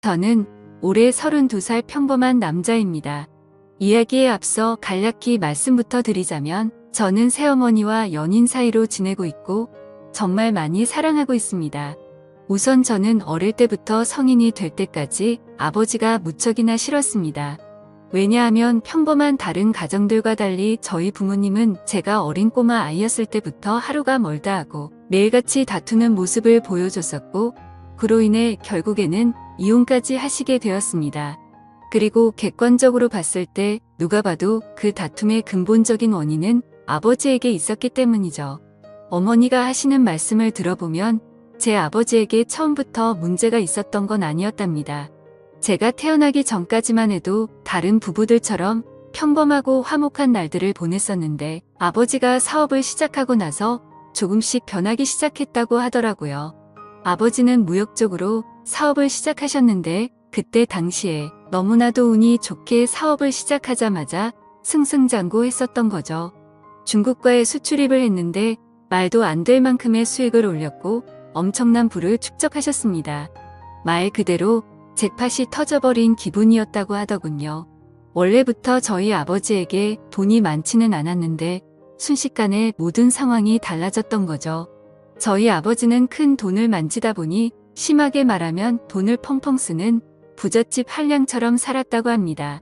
저는 올해 32살 평범한 남자입니다. 이야기에 앞서 간략히 말씀부터 드리자면 저는 새어머니와 연인 사이로 지내고 있고 정말 많이 사랑하고 있습니다. 우선 저는 어릴 때부터 성인이 될 때까지 아버지가 무척이나 싫었습니다. 왜냐하면 평범한 다른 가정들과 달리 저희 부모님은 제가 어린 꼬마 아이였을 때부터 하루가 멀다 하고 매일같이 다투는 모습을 보여줬었고 그로 인해 결국에는 이혼까지 하시게 되었습니다. 그리고 객관적으로 봤을 때 누가 봐도 그 다툼의 근본적인 원인은 아버지에게 있었기 때문이죠. 어머니가 하시는 말씀을 들어보면 제 아버지에게 처음부터 문제가 있었던 건 아니었답니다. 제가 태어나기 전까지만 해도 다른 부부들처럼 평범하고 화목한 날들을 보냈었는데 아버지가 사업을 시작하고 나서 조금씩 변하기 시작했다고 하더라고요. 아버지는 무역 쪽으로 사업을 시작하셨는데 그때 당시에 너무나도 운이 좋게 사업을 시작하자마자 승승장구했었던 거죠. 중국과의 수출입을 했는데 말도 안 될 만큼의 수익을 올렸고 엄청난 부를 축적하셨습니다. 말 그대로 잭팟이 터져버린 기분이었다고 하더군요. 원래부터 저희 아버지에게 돈이 많지는 않았는데 순식간에 모든 상황이 달라졌던 거죠. 저희 아버지는 큰 돈을 만지다 보니 심하게 말하면 돈을 펑펑 쓰는 부잣집 한량처럼 살았다고 합니다.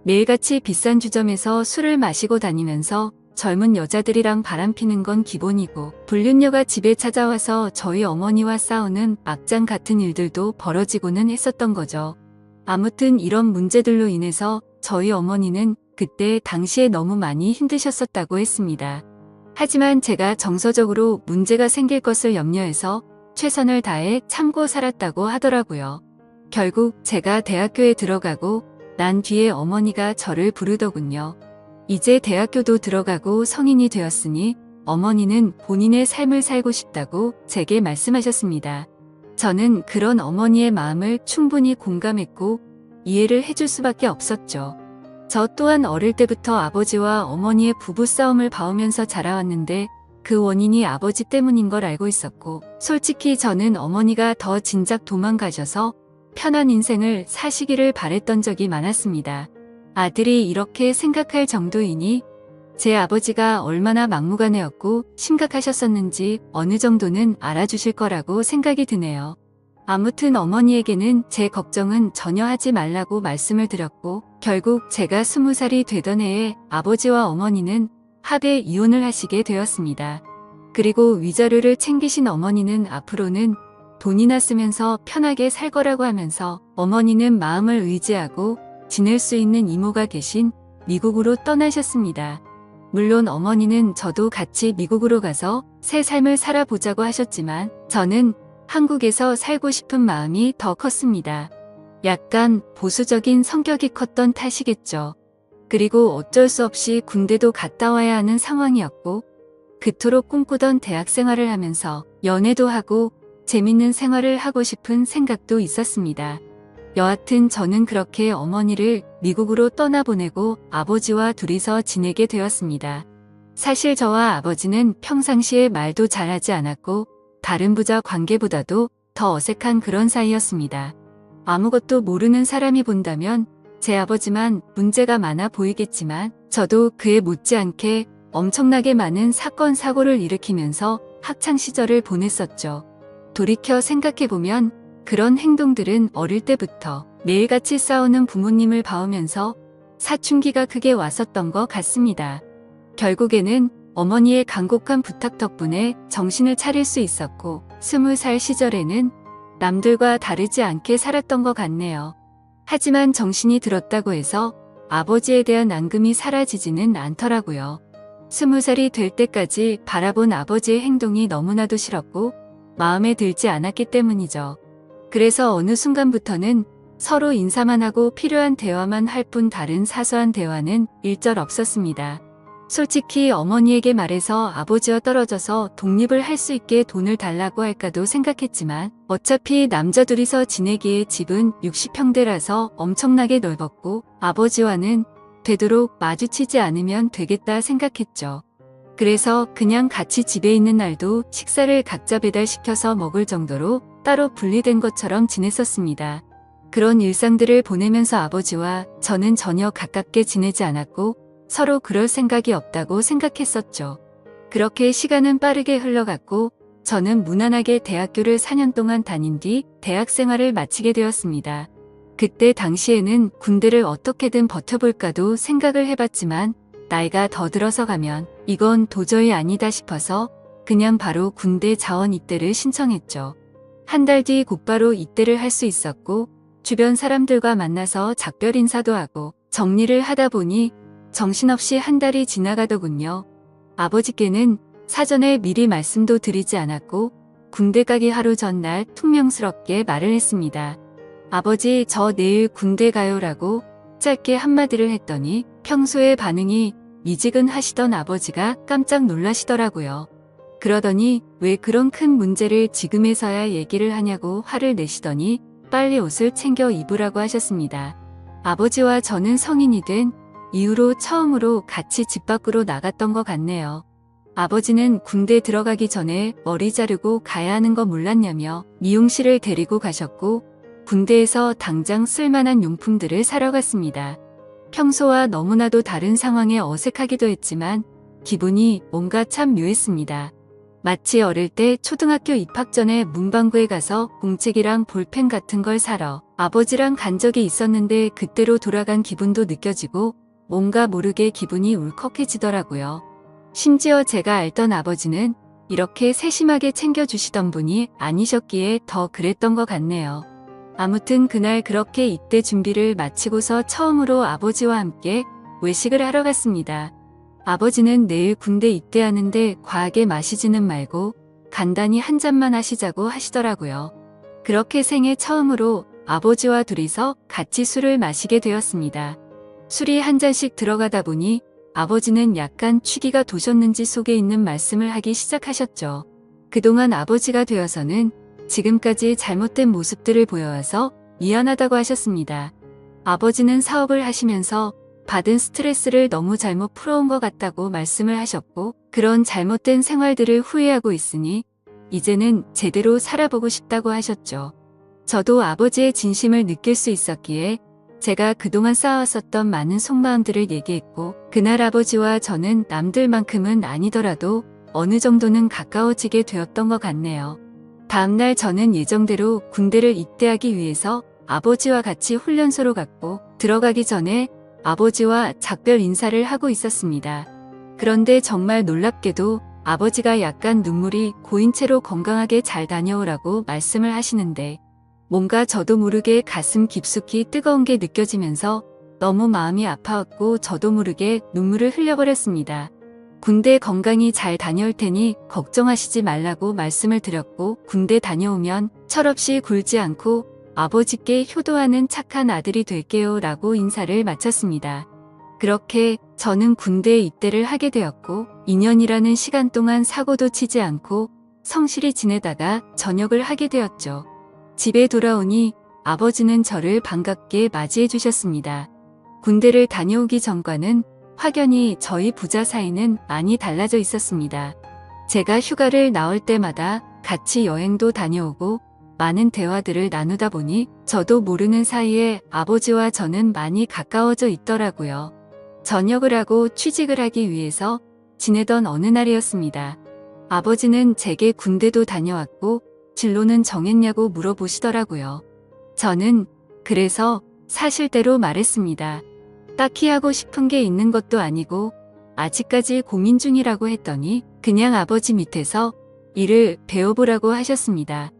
매일같이 비싼 주점에서 술을 마시고 다니면서 젊은 여자들이랑 바람피는 건 기본이고 불륜녀가 집에 찾아와서 저희 어머니와 싸우는 막장 같은 일들도 벌어지고는 했었던 거죠. 아무튼 이런 문제들로 인해서 저희 어머니는 그때 당시에 너무 많이 힘드셨었다고 했습니다. 하지만 제가 정서적으로 문제가 생길 것을 염려해서 최선을 다해 참고 살았다고 하더라고요. 결국 제가 대학교에 들어가고 난 뒤에 어머니가 저를 부르더군요. 이제 대학교도 들어가고 성인이 되었으니 어머니는 본인의 삶을 살고 싶다고 제게 말씀하셨습니다. 저는 그런 어머니의 마음을 충분히 공감했고 이해를 해줄 수밖에 없었죠. 저 또한 어릴 때부터 아버지와 어머니의 부부싸움을 봐오면서 자라왔는데 그 원인이 아버지 때문인 걸 알고 있었고 솔직히 저는 어머니가 더 진작 도망가셔서 편한 인생을 사시기를 바랬던 적이 많았습니다. 아들이 이렇게 생각할 정도이니 제 아버지가 얼마나 막무가내였고 심각하셨었는지 어느 정도는 알아주실 거라고 생각이 드네요. 아무튼 어머니에게는 제 걱정은 전혀 하지 말라고 말씀을 드렸고 결국 제가 20살이 되던 해에 아버지와 어머니는 합의 이혼을 하시게 되었습니다. 그리고 위자료를 챙기신 어머니는 앞으로는 돈이나 쓰면서 편하게 살 거라고 하면서 어머니는 마음을 의지하고 지낼 수 있는 이모가 계신 미국으로 떠나셨습니다. 물론 어머니는 저도 같이 미국으로 가서 새 삶을 살아보자고 하셨지만 저는 한국에서 살고 싶은 마음이 더 컸습니다. 약간 보수적인 성격이 컸던 탓이겠죠. 그리고 어쩔 수 없이 군대도 갔다 와야 하는 상황이었고 그토록 꿈꾸던 대학 생활을 하면서 연애도 하고 재밌는 생활을 하고 싶은 생각도 있었습니다. 여하튼 저는 그렇게 어머니를 미국으로 떠나보내고 아버지와 둘이서 지내게 되었습니다. 사실 저와 아버지는 평상시에 말도 잘하지 않았고 다른 부자 관계보다도 더 어색한 그런 사이였습니다. 아무것도 모르는 사람이 본다면 제 아버지만 문제가 많아 보이겠지만 저도 그에 못지않게 엄청나게 많은 사건 사고를 일으키면서 학창시절을 보냈었죠. 돌이켜 생각해보면 그런 행동들은 어릴 때부터 매일같이 싸우는 부모님을 봐오면서 사춘기가 크게 왔었던 것 같습니다. 결국에는 어머니의 간곡한 부탁 덕분에 정신을 차릴 수 있었고 20살 시절에는 남들과 다르지 않게 살았던 것 같네요. 하지만 정신이 들었다고 해서 아버지에 대한 앙금이 사라지지는 않더라고요. 20살이 될 때까지 바라본 아버지의 행동이 너무나도 싫었고 마음에 들지 않았기 때문이죠. 그래서 어느 순간부터는 서로 인사만 하고 필요한 대화만 할 뿐 다른 사소한 대화는 일절 없었습니다. 솔직히 어머니에게 말해서 아버지와 떨어져서 독립을 할 수 있게 돈을 달라고 할까도 생각했지만 어차피 남자 둘이서 지내기에 집은 60평대라서 엄청나게 넓었고 아버지와는 되도록 마주치지 않으면 되겠다 생각했죠. 그래서 그냥 같이 집에 있는 날도 식사를 각자 배달시켜서 먹을 정도로 따로 분리된 것처럼 지냈었습니다. 그런 일상들을 보내면서 아버지와 저는 전혀 가깝게 지내지 않았고 서로 그럴 생각이 없다고 생각했었죠. 그렇게 시간은 빠르게 흘러갔고 저는 무난하게 대학교를 4년 동안 다닌 뒤 대학 생활을 마치게 되었습니다. 그때 당시에는 군대를 어떻게든 버텨볼까도 생각을 해봤지만 나이가 더 들어서 가면 이건 도저히 아니다 싶어서 그냥 바로 군대 자원 입대를 신청했죠. 한 달 뒤 곧바로 입대를 할 수 있었고 주변 사람들과 만나서 작별 인사도 하고 정리를 하다 보니 정신없이 한 달이 지나가더군요. 아버지께는 사전에 미리 말씀도 드리지 않았고 군대 가기 하루 전날 퉁명스럽게 말을 했습니다. 아버지, 저 내일 군대 가요라고 짧게 한마디를 했더니 평소의 반응이 미지근하시던 아버지가 깜짝 놀라시더라고요. 그러더니 왜 그런 큰 문제를 지금에서야 얘기를 하냐고 화를 내시더니 빨리 옷을 챙겨 입으라고 하셨습니다. 아버지와 저는 성인이 된 이후로 처음으로 같이 집 밖으로 나갔던 것 같네요. 아버지는 군대 들어가기 전에 머리 자르고 가야 하는 거 몰랐냐며 미용실을 데리고 가셨고 군대에서 당장 쓸만한 용품들을 사러 갔습니다. 평소와 너무나도 다른 상황에 어색하기도 했지만 기분이 뭔가 참 묘했습니다. 마치 어릴 때 초등학교 입학 전에 문방구에 가서 공책이랑 볼펜 같은 걸 사러 아버지랑 간 적이 있었는데 그때로 돌아간 기분도 느껴지고 뭔가 모르게 기분이 울컥해지더라고요. 심지어 제가 알던 아버지는 이렇게 세심하게 챙겨주시던 분이 아니셨기에 더 그랬던 것 같네요. 아무튼 그날 그렇게 입대 준비를 마치고서 처음으로 아버지와 함께 외식을 하러 갔습니다. 아버지는 내일 군대 입대하는데 과하게 마시지는 말고 간단히 한 잔만 하시자고 하시더라고요. 그렇게 생애 처음으로 아버지와 둘이서 같이 술을 마시게 되었습니다. 술이 한 잔씩 들어가다 보니 아버지는 약간 취기가 도셨는지 속에 있는 말씀을 하기 시작하셨죠. 그동안 아버지가 되어서는 지금까지 잘못된 모습들을 보여와서 미안하다고 하셨습니다. 아버지는 사업을 하시면서 받은 스트레스를 너무 잘못 풀어온 것 같다고 말씀을 하셨고 그런 잘못된 생활들을 후회하고 있으니 이제는 제대로 살아보고 싶다고 하셨죠. 저도 아버지의 진심을 느낄 수 있었기에 제가 그동안 쌓아왔었던 많은 속마음들을 얘기했고 그날 아버지와 저는 남들만큼은 아니더라도 어느 정도는 가까워지게 되었던 것 같네요. 다음날 저는 예정대로 군대를 입대하기 위해서 아버지와 같이 훈련소로 갔고 들어가기 전에 아버지와 작별 인사를 하고 있었습니다. 그런데 정말 놀랍게도 아버지가 약간 눈물이 고인 채로 건강하게 잘 다녀오라고 말씀을 하시는데 뭔가 저도 모르게 가슴 깊숙이 뜨거운 게 느껴지면서 너무 마음이 아파왔고 저도 모르게 눈물을 흘려버렸습니다. 군대 건강히 잘 다녀올 테니 걱정하시지 말라고 말씀을 드렸고 군대 다녀오면 철없이 굴지 않고 아버지께 효도하는 착한 아들이 될게요 라고 인사를 마쳤습니다. 그렇게 저는 군대에 입대를 하게 되었고 2년이라는 시간 동안 사고도 치지 않고 성실히 지내다가 전역을 하게 되었죠. 집에 돌아오니 아버지는 저를 반갑게 맞이해 주셨습니다. 군대를 다녀오기 전과는 확연히 저희 부자 사이는 많이 달라져 있었습니다. 제가 휴가를 나올 때마다 같이 여행도 다녀오고 많은 대화들을 나누다 보니 저도 모르는 사이에 아버지와 저는 많이 가까워져 있더라고요. 전역을 하고 취직을 하기 위해서 지내던 어느 날이었습니다. 아버지는 제게 군대도 다녀왔고 진로는 정했냐고 물어보시더라고요. 저는 그래서 사실대로 말했습니다. 딱히 하고 싶은 게 있는 것도 아니고 아직까지 고민 중이라고 했더니 그냥 아버지 밑에서 일을 배워보라고 하셨습니다.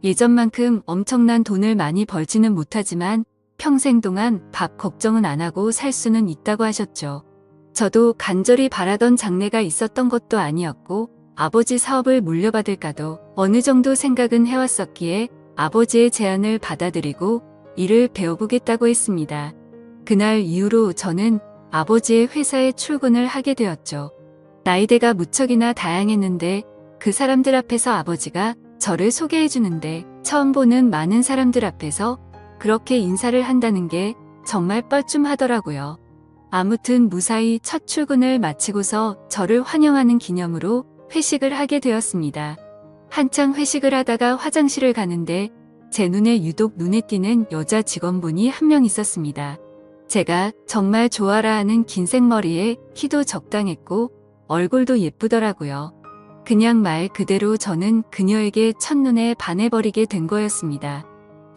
예전만큼 엄청난 돈을 많이 벌지는 못하지만 평생 동안 밥 걱정은 안 하고 살 수는 있다고 하셨죠. 저도 간절히 바라던 장래가 있었던 것도 아니었고 아버지 사업을 물려받을까도 어느 정도 생각은 해왔었기에 아버지의 제안을 받아들이고 일을 배워보겠다고 했습니다. 그날 이후로 저는 아버지의 회사에 출근을 하게 되었죠. 나이대가 무척이나 다양했는데 그 사람들 앞에서 아버지가 저를 소개해주는데 처음 보는 많은 사람들 앞에서 그렇게 인사를 한다는 게 정말 뻘쭘하더라고요. 아무튼 무사히 첫 출근을 마치고서 저를 환영하는 기념으로 회식을 하게 되었습니다. 한창 회식을 하다가 화장실을 가는데 제 눈에 유독 눈에 띄는 여자 직원분이 한 명 있었습니다. 제가 정말 좋아라 하는 긴 생머리에 키도 적당했고 얼굴도 예쁘더라고요. 그냥 말 그대로 저는 그녀에게 첫눈에 반해버리게 된 거였습니다.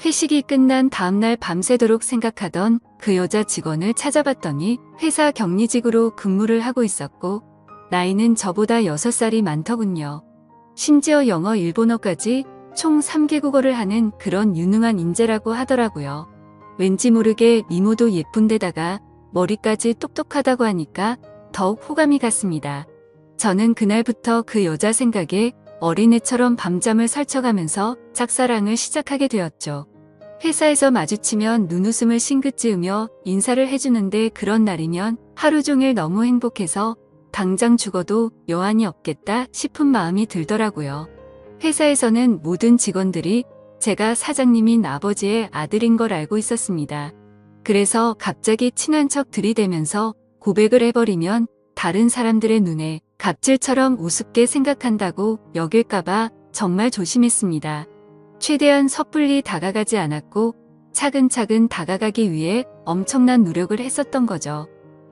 회식이 끝난 다음날 밤새도록 생각하던 그 여자 직원을 찾아봤더니 회사 격리직으로 근무를 하고 있었고 나이는 저보다 6살이 많더군요. 심지어 영어, 일본어까지 총 3개국어를 하는 그런 유능한 인재라고 하더라고요. 왠지 모르게 미모도 예쁜데다가 머리까지 똑똑하다고 하니까 더욱 호감이 갔습니다. 저는 그날부터 그 여자 생각에 어린애처럼 밤잠을 설쳐가면서 짝사랑을 시작하게 되었죠. 회사에서 마주치면 눈웃음을 싱긋 지으며 인사를 해주는데 그런 날이면 하루 종일 너무 행복해서 당장 죽어도 여한이 없겠다 싶은 마음이 들더라고요. 회사에서는 모든 직원들이 제가 사장님인 아버지의 아들인 걸 알고 있었습니다. 그래서 갑자기 친한 척 들이대면서 고백을 해버리면 다른 사람들의 눈에 갑질처럼 우습게 생각한다고 여길까봐 정말 조심했습니다. 최대한 섣불리 다가가지 않았고 차근차근 다가가기 위해 엄청난 노력을 했었던 거죠.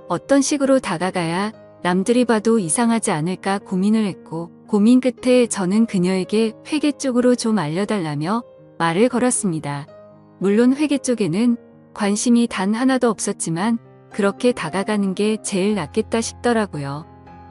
어떤 식으로 다가가야 남들이 봐도 이상하지 않을까 고민을 했고 고민 끝에 저는 그녀에게 회계 쪽으로 좀 알려달라며 말을 걸었습니다. 물론 회계 쪽에는 관심이 단 하나도 없었지만 그렇게 다가가는 게 제일 낫겠다 싶더라고요.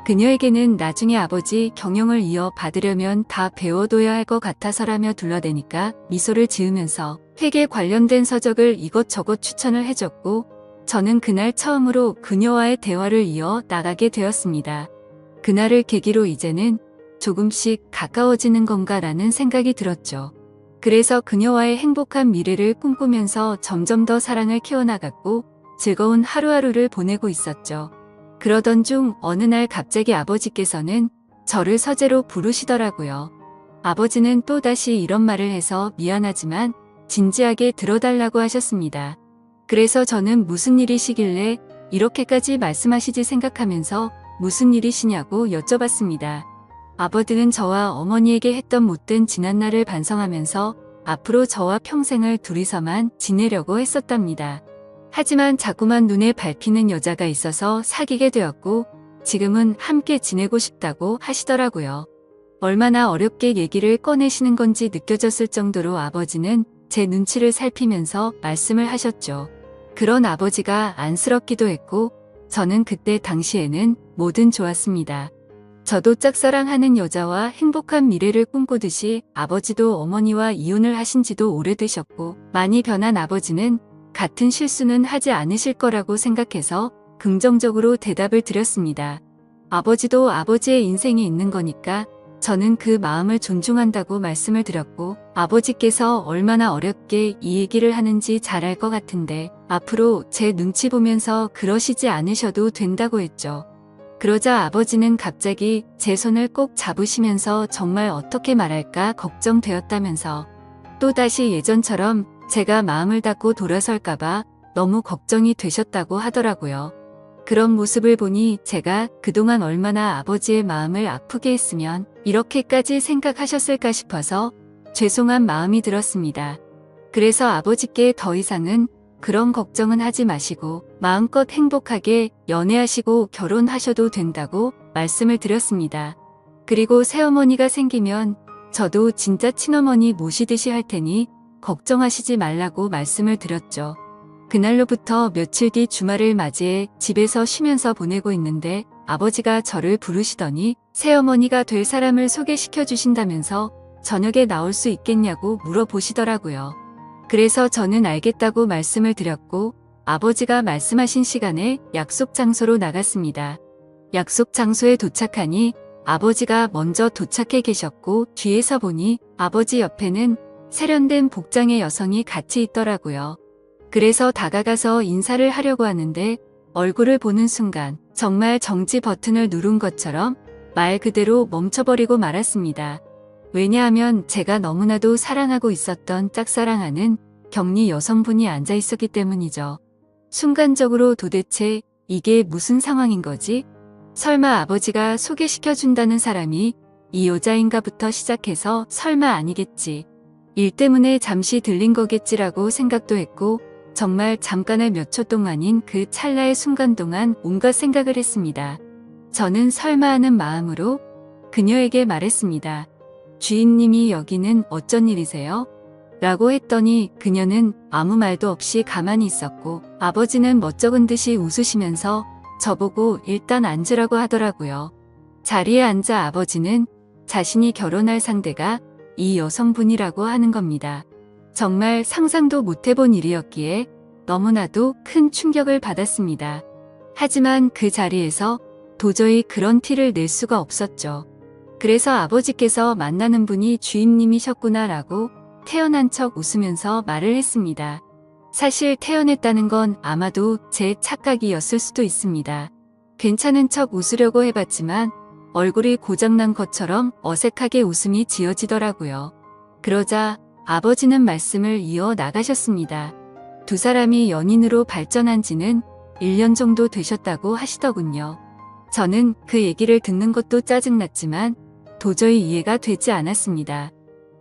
그녀에게는 나중에 아버지 경영을 이어받으려면 다 배워둬야 할 것 같아서라며 둘러대니까 미소를 지으면서 회계 관련된 서적을 이것저것 추천을 해줬고 저는 그날 처음으로 그녀와의 대화를 이어 나가게 되었습니다. 그날을 계기로 이제는 조금씩 가까워지는 건가라는 생각이 들었죠. 그래서 그녀와의 행복한 미래를 꿈꾸면서 점점 더 사랑을 키워나갔고 즐거운 하루하루를 보내고 있었죠. 그러던 중 어느 날 갑자기 아버지께서는 저를 서재로 부르시더라고요. 아버지는 또다시 이런 말을 해서 미안하지만 진지하게 들어달라고 하셨습니다. 그래서 저는 무슨 일이시길래 이렇게까지 말씀하시지 생각하면서 무슨 일이시냐고 여쭤봤습니다. 아버지는 저와 어머니에게 했던 못된 지난날을 반성하면서 앞으로 저와 평생을 둘이서만 지내려고 했었답니다. 하지만 자꾸만 눈에 밟히는 여자가 있어서 사귀게 되었고 지금은 함께 지내고 싶다고 하시더라고요. 얼마나 어렵게 얘기를 꺼내시는 건지 느껴졌을 정도로 아버지는 제 눈치를 살피면서 말씀을 하셨죠. 그런 아버지가 안쓰럽기도 했고 저는 그때 당시에는 뭐든 좋았습니다. 저도 짝사랑하는 여자와 행복한 미래를 꿈꾸듯이 아버지도 어머니와 이혼을 하신 지도 오래되셨고 많이 변한 아버지는 같은 실수는 하지 않으실 거라고 생각해서 긍정적으로 대답을 드렸습니다. 아버지도 아버지의 인생이 있는 거니까 저는 그 마음을 존중한다고 말씀을 드렸고 아버지께서 얼마나 어렵게 이 얘기를 하는지 잘 알 것 같은데 앞으로 제 눈치 보면서 그러시지 않으셔도 된다고 했죠. 그러자 아버지는 갑자기 제 손을 꼭 잡으시면서 정말 어떻게 말할까 걱정되었다면서 또다시 예전처럼 제가 마음을 닫고 돌아설까봐 너무 걱정이 되셨다고 하더라고요. 그런 모습을 보니 제가 그동안 얼마나 아버지의 마음을 아프게 했으면 이렇게까지 생각하셨을까 싶어서 죄송한 마음이 들었습니다. 그래서 아버지께 더 이상은 그런 걱정은 하지 마시고 마음껏 행복하게 연애하시고 결혼하셔도 된다고 말씀을 드렸습니다. 그리고 새어머니가 생기면 저도 진짜 친어머니 모시듯이 할 테니 걱정하시지 말라고 말씀을 드렸죠. 그날로부터 며칠 뒤 주말을 맞이해 집에서 쉬면서 보내고 있는데 아버지가 저를 부르시더니 새어머니가 될 사람을 소개시켜 주신다면서 저녁에 나올 수 있겠냐고 물어보시더라고요. 그래서 저는 알겠다고 말씀을 드렸고 아버지가 말씀하신 시간에 약속 장소로 나갔습니다. 약속 장소에 도착하니 아버지가 먼저 도착해 계셨고 뒤에서 보니 아버지 옆에는 세련된 복장의 여성이 같이 있더라고요. 그래서 다가가서 인사를 하려고 하는데 얼굴을 보는 순간 정말 정지 버튼을 누른 것처럼 말 그대로 멈춰버리고 말았습니다. 왜냐하면 제가 너무나도 사랑하고 있었던 짝사랑하는 격리 여성분이 앉아 있었기 때문이죠. 순간적으로 도대체 이게 무슨 상황인 거지? 설마 아버지가 소개시켜준다는 사람이 이 여자인가부터 시작해서 설마 아니겠지. 일 때문에 잠시 들린 거겠지라고 생각도 했고 정말 잠깐의 몇 초 동안인 그 찰나의 순간 동안 온갖 생각을 했습니다. 저는 설마 하는 마음으로 그녀에게 말했습니다. 주인님이 여기는 어쩐 일이세요? 라고 했더니 그녀는 아무 말도 없이 가만히 있었고 아버지는 멋쩍은 듯이 웃으시면서 저보고 일단 앉으라고 하더라고요. 자리에 앉아 아버지는 자신이 결혼할 상대가 이 여성분이라고 하는 겁니다. 정말 상상도 못 해본 일이었기에 너무나도 큰 충격을 받았습니다. 하지만 그 자리에서 도저히 그런 티를 낼 수가 없었죠. 그래서 아버지께서 만나는 분이 주임님이셨구나라고 태연한 척 웃으면서 말을 했습니다. 사실 태연했다는 건 아마도 제 착각이었을 수도 있습니다. 괜찮은 척 웃으려고 해봤지만 얼굴이 고장난 것처럼 어색하게 웃음이 지어지더라고요. 그러자 아버지는 말씀을 이어 나가셨습니다. 두 사람이 연인으로 발전한 지는 1년 정도 되셨다고 하시더군요. 저는 그 얘기를 듣는 것도 짜증났지만 도저히 이해가 되지 않았습니다.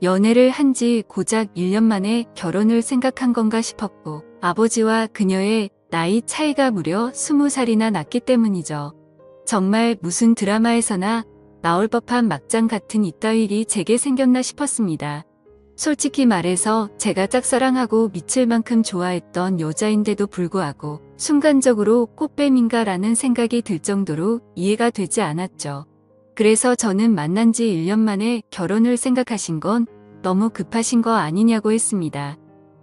연애를 한 지 고작 1년 만에 결혼을 생각한 건가 싶었고 아버지와 그녀의 나이 차이가 무려 20살이나 났기 때문이죠. 정말 무슨 드라마에서나 나올 법한 막장 같은 이따위 일이 제게 생겼나 싶었습니다. 솔직히 말해서 제가 짝사랑하고 미칠 만큼 좋아했던 여자인데도 불구하고 순간적으로 꽃뱀인가라는 생각이 들 정도로 이해가 되지 않았죠. 그래서 저는 만난 지 1년 만에 결혼을 생각하신 건 너무 급하신 거 아니냐고 했습니다.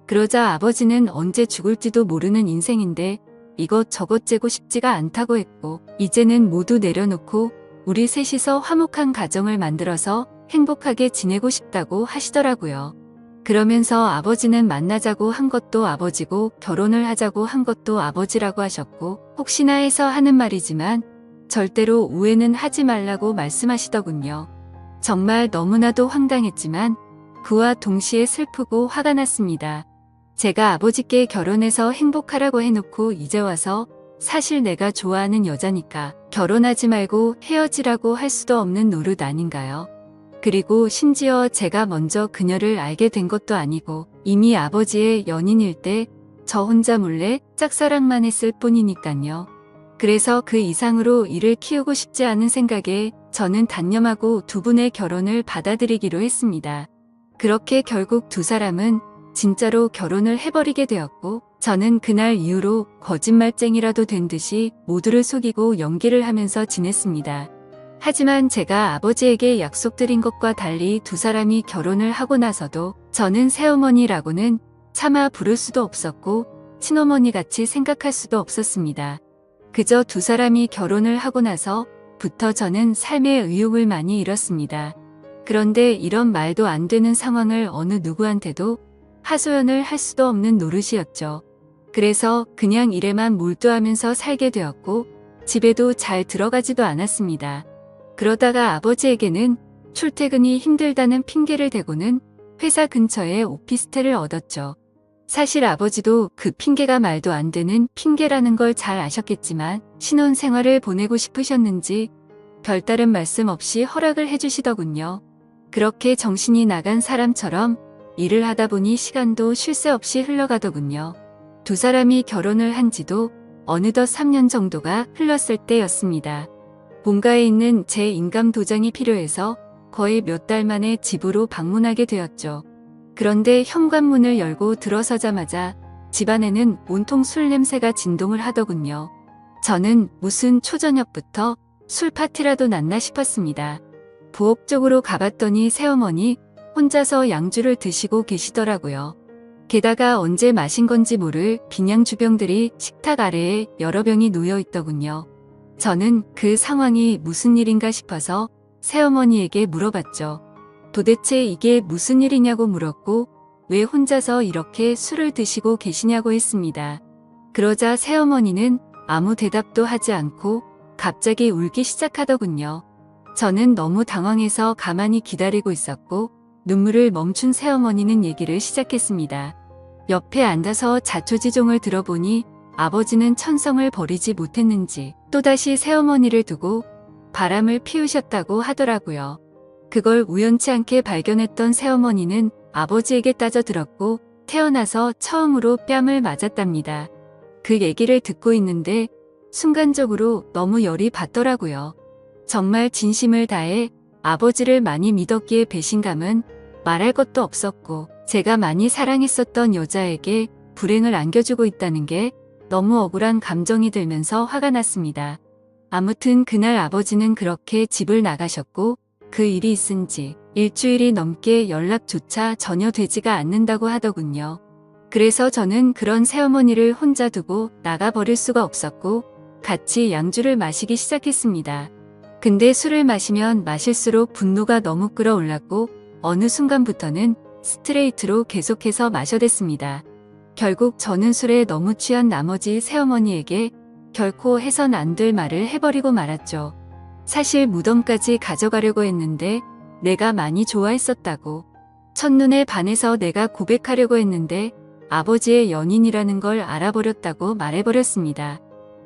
그러자 아버지는 언제 죽을지도 모르는 인생인데 이것저것 재고 싶지가 않다고 했고 이제는 모두 내려놓고 우리 셋이서 화목한 가정을 만들어서 행복하게 지내고 싶다고 하시더라고요. 그러면서 아버지는 만나자고 한 것도 아버지고 결혼을 하자고 한 것도 아버지라고 하셨고 혹시나 해서 하는 말이지만 절대로 오해는 하지 말라고 말씀하시더군요. 정말 너무나도 황당했지만 그와 동시에 슬프고 화가 났습니다. 제가 아버지께 결혼해서 행복하라고 해놓고 이제 와서 사실 내가 좋아하는 여자니까 결혼하지 말고 헤어지라고 할 수도 없는 노릇 아닌가요? 그리고 심지어 제가 먼저 그녀를 알게 된 것도 아니고 이미 아버지의 연인일 때 저 혼자 몰래 짝사랑만 했을 뿐이니깐요. 그래서 그 이상으로 이를 키우고 싶지 않은 생각에 저는 단념하고 두 분의 결혼을 받아들이기로 했습니다. 그렇게 결국 두 사람은 진짜로 결혼을 해버리게 되었고 저는 그날 이후로 거짓말쟁이라도 된 듯이 모두를 속이고 연기를 하면서 지냈습니다. 하지만 제가 아버지에게 약속드린 것과 달리 두 사람이 결혼을 하고 나서도 저는 새어머니라고는 차마 부를 수도 없었고 친어머니 같이 생각할 수도 없었습니다. 그저 두 사람이 결혼을 하고 나서부터 저는 삶의 의욕을 많이 잃었습니다. 그런데 이런 말도 안 되는 상황을 어느 누구한테도 하소연을 할 수도 없는 노릇이었죠. 그래서 그냥 일에만 몰두하면서 살게 되었고 집에도 잘 들어가지도 않았습니다. 그러다가 아버지에게는 출퇴근이 힘들다는 핑계를 대고는 회사 근처에 오피스텔을 얻었죠. 사실 아버지도 그 핑계가 말도 안 되는 핑계라는 걸 잘 아셨겠지만 신혼생활을 보내고 싶으셨는지 별다른 말씀 없이 허락을 해주시더군요. 그렇게 정신이 나간 사람처럼 일을 하다 보니 시간도 쉴 새 없이 흘러가더군요. 두 사람이 결혼을 한 지도 어느덧 3년 정도가 흘렀을 때였습니다. 본가에 있는 제 인감 도장이 필요해서 거의 몇 달 만에 집으로 방문하게 되었죠. 그런데 현관문을 열고 들어서자마자 집안에는 온통 술 냄새가 진동을 하더군요. 저는 무슨 초저녁부터 술 파티라도 났나 싶었습니다. 부엌 쪽으로 가봤더니 새어머니 혼자서 양주를 드시고 계시더라고요. 게다가 언제 마신 건지 모를 빈양 주병들이 식탁 아래에 여러 병이 놓여 있더군요. 저는 그 상황이 무슨 일인가 싶어서 새어머니에게 물어봤죠. 도대체 이게 무슨 일이냐고 물었고 왜 혼자서 이렇게 술을 드시고 계시냐고 했습니다. 그러자 새어머니는 아무 대답도 하지 않고 갑자기 울기 시작하더군요. 저는 너무 당황해서 가만히 기다리고 있었고 눈물을 멈춘 새어머니는 얘기를 시작했습니다. 옆에 앉아서 자초지종을 들어보니 아버지는 천성을 버리지 못했는지 또다시 새어머니를 두고 바람을 피우셨다고 하더라고요. 그걸 우연치 않게 발견했던 새어머니는 아버지에게 따져 들었고 태어나서 처음으로 뺨을 맞았답니다. 그 얘기를 듣고 있는데 순간적으로 너무 열이 받더라고요. 정말 진심을 다해 아버지를 많이 믿었기에 배신감은 말할 것도 없었고 제가 많이 사랑했었던 여자에게 불행을 안겨주고 있다는 게 너무 억울한 감정이 들면서 화가 났습니다. 아무튼 그날 아버지는 그렇게 집을 나가셨고 그 일이 있은 지 일주일이 넘게 연락조차 전혀 되지가 않는다고 하더군요. 그래서 저는 그런 새어머니를 혼자 두고 나가버릴 수가 없었고 같이 양주를 마시기 시작했습니다. 근데 술을 마시면 마실수록 분노가 너무 끌어올랐고 어느 순간부터는 스트레이트로 계속해서 마셔댔습니다. 결국 저는 술에 너무 취한 나머지 새어머니에게 결코 해선 안 될 말을 해버리고 말았죠. 사실 무덤까지 가져가려고 했는데 내가 많이 좋아했었다고. 첫눈에 반해서 내가 고백하려고 했는데 아버지의 연인이라는 걸 알아버렸다고 말해버렸습니다.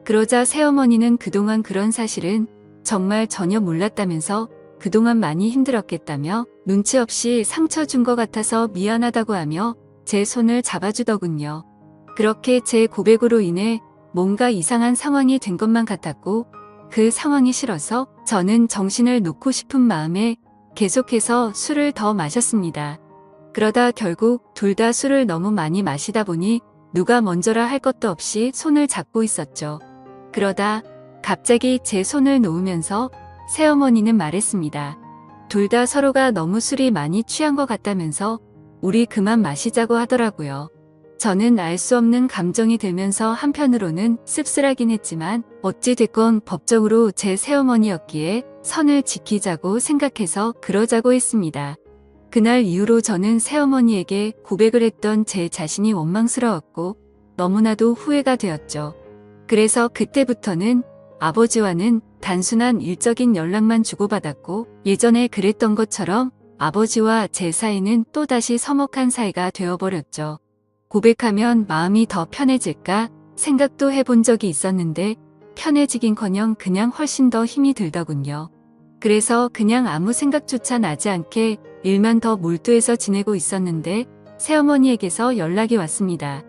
그러자 새어머니는 그동안 그런 사실은 정말 전혀 몰랐다면서 그동안 많이 힘들었겠다며 눈치 없이 상처 준 것 같아서 미안하다고 하며 제 손을 잡아주더군요. 그렇게 제 고백으로 인해 뭔가 이상한 상황이 된 것만 같았고 그 상황이 싫어서 저는 정신을 놓고 싶은 마음에 계속해서 술을 더 마셨습니다. 그러다 결국 둘 다 술을 너무 많이 마시다 보니 누가 먼저라 할 것도 없이 손을 잡고 있었죠. 그러다 갑자기 제 손을 놓으면서 새어머니는 말했습니다. 둘 다 서로가 너무 술이 많이 취한 것 같다면서 우리 그만 마시자고 하더라고요. 저는 알 수 없는 감정이 들면서 한편으로는 씁쓸하긴 했지만 어찌됐건 법적으로 제 새어머니였기에 선을 지키자고 생각해서 그러자고 했습니다. 그날 이후로 저는 새어머니에게 고백을 했던 제 자신이 원망스러웠고 너무나도 후회가 되었죠. 그래서 그때부터는 아버지와는 단순한 일적인 연락만 주고받았고 예전에 그랬던 것처럼 아버지와 제 사이는 또다시 서먹한 사이가 되어버렸죠. 고백하면 마음이 더 편해질까 생각도 해본 적이 있었는데 편해지긴커녕 그냥 훨씬 더 힘이 들더군요. 그래서 그냥 아무 생각조차 나지 않게 일만 더 몰두해서 지내고 있었는데 새어머니에게서 연락이 왔습니다.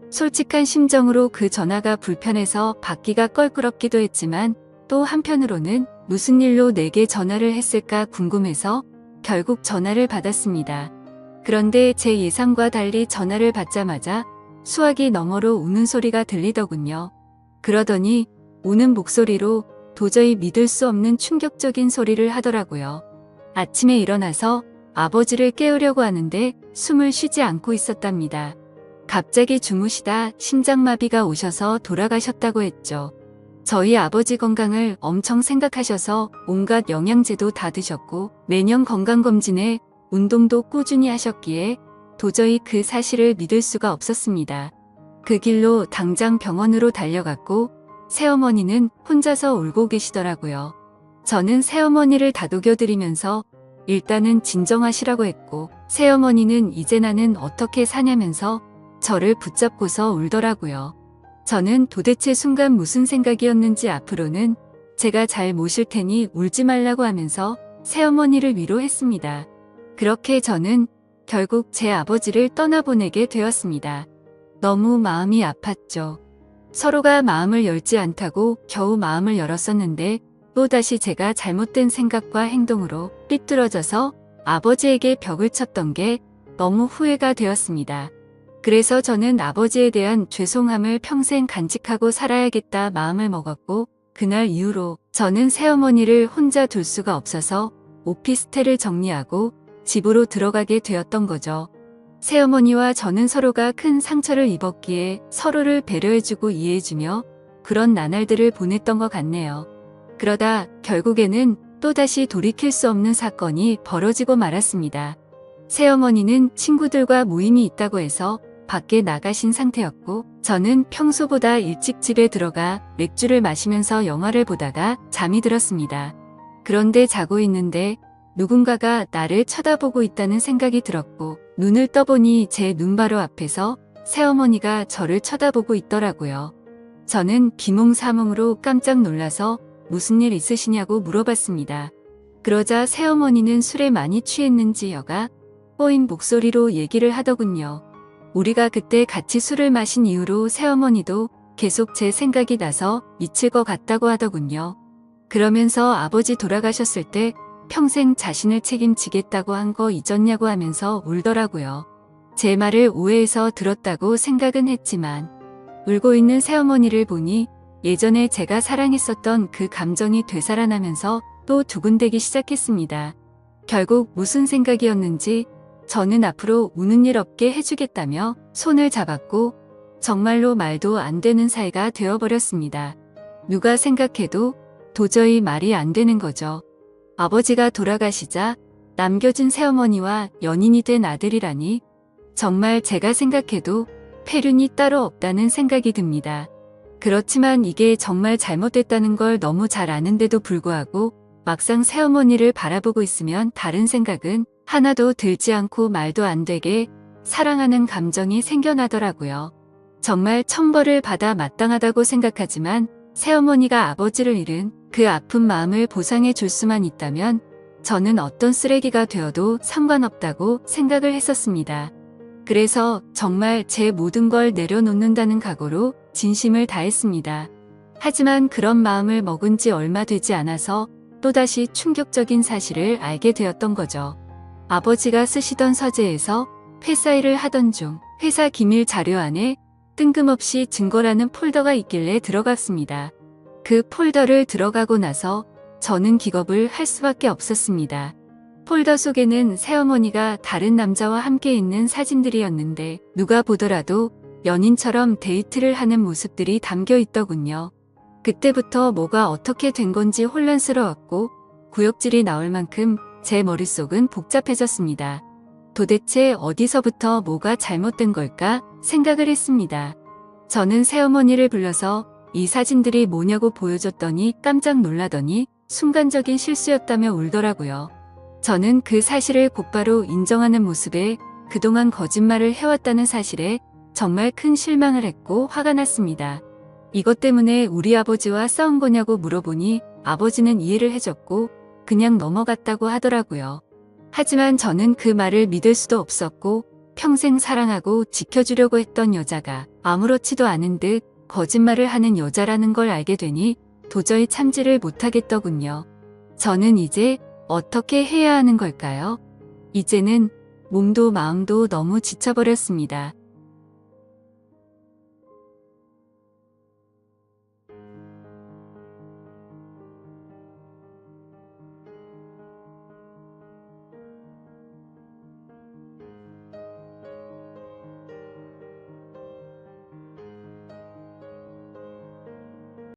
솔직한 심정으로 그 전화가 불편해서 받기가 껄끄럽기도 했지만 또 한편으로는 무슨 일로 내게 전화를 했을까 궁금해서 결국 전화를 받았습니다. 그런데 제 예상과 달리 전화를 받자마자 수화기 너머로 우는 소리가 들리더군요. 그러더니 우는 목소리로 도저히 믿을 수 없는 충격적인 소리를 하더라고요. 아침에 일어나서 아버지를 깨우려고 하는데 숨을 쉬지 않고 있었답니다. 갑자기 주무시다 심장마비가 오셔서 돌아가셨다고 했죠. 저희 아버지 건강을 엄청 생각하셔서 온갖 영양제도 다 드셨고 매년 건강검진에 운동도 꾸준히 하셨기에 도저히 그 사실을 믿을 수가 없었습니다. 그 길로 당장 병원으로 달려갔고 새어머니는 혼자서 울고 계시더라고요. 저는 새어머니를 다독여드리면서 일단은 진정하시라고 했고 새어머니는 이제 나는 어떻게 사냐면서 저를 붙잡고서 울더라고요. 저는 도대체 순간 무슨 생각이었는지 앞으로는 제가 잘 모실 테니 울지 말라고 하면서 새어머니를 위로했습니다. 그렇게 저는 결국 제 아버지를 떠나보내게 되었습니다. 너무 마음이 아팠죠. 서로가 마음을 열지 않다고 겨우 마음을 열었었는데 또다시 제가 잘못된 생각과 행동으로 삐뚤어져서 아버지에게 벽을 쳤던 게 너무 후회가 되었습니다. 그래서 저는 아버지에 대한 죄송함을 평생 간직하고 살아야겠다 마음을 먹었고 그날 이후로 저는 새어머니를 혼자 둘 수가 없어서 오피스텔을 정리하고 집으로 들어가게 되었던 거죠. 새어머니와 저는 서로가 큰 상처를 입었기에 서로를 배려해주고 이해해주며 그런 나날들을 보냈던 것 같네요. 그러다 결국에는 또다시 돌이킬 수 없는 사건이 벌어지고 말았습니다. 새어머니는 친구들과 모임이 있다고 해서 밖에 나가신 상태였고 저는 평소보다 일찍 집에 들어가 맥주를 마시면서 영화를 보다가 잠이 들었습니다. 그런데 자고 있는데 누군가가 나를 쳐다보고 있다는 생각이 들었고 눈을 떠보니 제 눈 바로 앞에서 새어머니가 저를 쳐다보고 있더라고요. 저는 비몽사몽으로 깜짝 놀라서 무슨 일 있으시냐고 물어봤습니다. 그러자 새어머니는 술에 많이 취했는지 여가 꼬인 목소리로 얘기를 하더군요. 우리가 그때 같이 술을 마신 이후로 새어머니도 계속 제 생각이 나서 미칠 것 같다고 하더군요. 그러면서 아버지 돌아가셨을 때 평생 자신을 책임지겠다고 한 거 잊었냐고 하면서 울더라고요. 제 말을 오해해서 들었다고 생각은 했지만 울고 있는 새어머니를 보니 예전에 제가 사랑했었던 그 감정이 되살아나면서 또 두근대기 시작했습니다. 결국 무슨 생각이었는지 저는 앞으로 우는 일 없게 해주겠다며 손을 잡았고 정말로 말도 안 되는 사이가 되어버렸습니다. 누가 생각해도 도저히 말이 안 되는 거죠. 아버지가 돌아가시자 남겨진 새어머니와 연인이 된 아들이라니 정말 제가 생각해도 폐륜이 따로 없다는 생각이 듭니다. 그렇지만 이게 정말 잘못됐다는 걸 너무 잘 아는데도 불구하고 막상 새어머니를 바라보고 있으면 다른 생각은 하나도 들지 않고 말도 안 되게 사랑하는 감정이 생겨나더라고요. 정말 천벌을 받아 마땅하다고 생각하지만 새어머니가 아버지를 잃은 그 아픈 마음을 보상해 줄 수만 있다면 저는 어떤 쓰레기가 되어도 상관없다고 생각을 했었습니다. 그래서 정말 제 모든 걸 내려놓는다는 각오로 진심을 다했습니다. 하지만 그런 마음을 먹은 지 얼마 되지 않아서 또다시 충격적인 사실을 알게 되었던 거죠. 아버지가 쓰시던 서재에서 회사일을 하던 중 회사 기밀 자료 안에 뜬금없이 증거라는 폴더가 있길래 들어갔습니다. 그 폴더를 들어가고 나서 저는 기겁을 할 수밖에 없었습니다. 폴더 속에는 새어머니가 다른 남자와 함께 있는 사진들이었는데 누가 보더라도 연인처럼 데이트를 하는 모습들이 담겨 있더군요. 그때부터 뭐가 어떻게 된 건지 혼란스러웠고 구역질이 나올 만큼 제 머릿속은 복잡해졌습니다. 도대체 어디서부터 뭐가 잘못된 걸까 생각을 했습니다. 저는 새어머니를 불러서 이 사진들이 뭐냐고 보여줬더니 깜짝 놀라더니 순간적인 실수였다며 울더라고요. 저는 그 사실을 곧바로 인정하는 모습에 그동안 거짓말을 해왔다는 사실에 정말 큰 실망을 했고 화가 났습니다. 이것 때문에 우리 아버지와 싸운 거냐고 물어보니 아버지는 이해를 해줬고 그냥 넘어갔다고 하더라고요. 하지만 저는 그 말을 믿을 수도 없었고 평생 사랑하고 지켜주려고 했던 여자가 아무렇지도 않은 듯 거짓말을 하는 여자라는 걸 알게 되니 도저히 참지를 못하겠더군요. 저는 이제 어떻게 해야 하는 걸까요? 이제는 몸도 마음도 너무 지쳐버렸습니다.